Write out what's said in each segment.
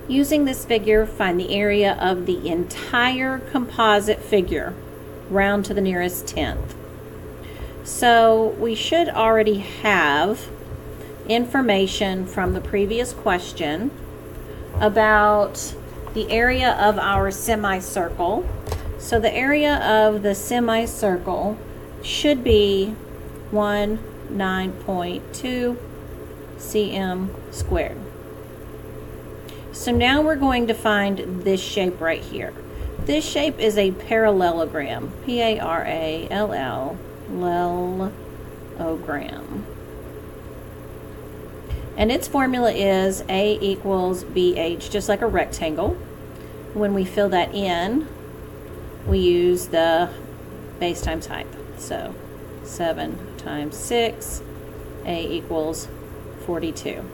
Using this figure, find the area of the entire composite figure. Round to the nearest tenth. So we should already have information from the previous question about the area of our semicircle. So the area of the semicircle should be 19.2 cm squared. So now we're going to find this shape right here. This shape is a parallelogram, parallelogram. And its formula is A equals BH, just like a rectangle. When we fill that in, we use the base times height. So 7 times 6, A equals 42.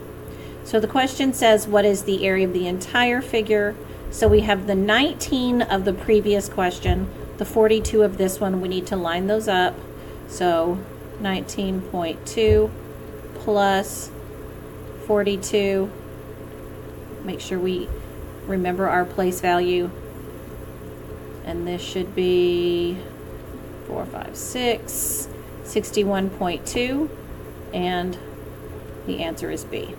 So the question says, what is the area of the entire figure? So we have the 19 of the previous question, the 42 of this one. We need to line those up. So 19.2 plus 42. Make sure we remember our place value. And this should be 4, 5, 6, 61.2. And the answer is B.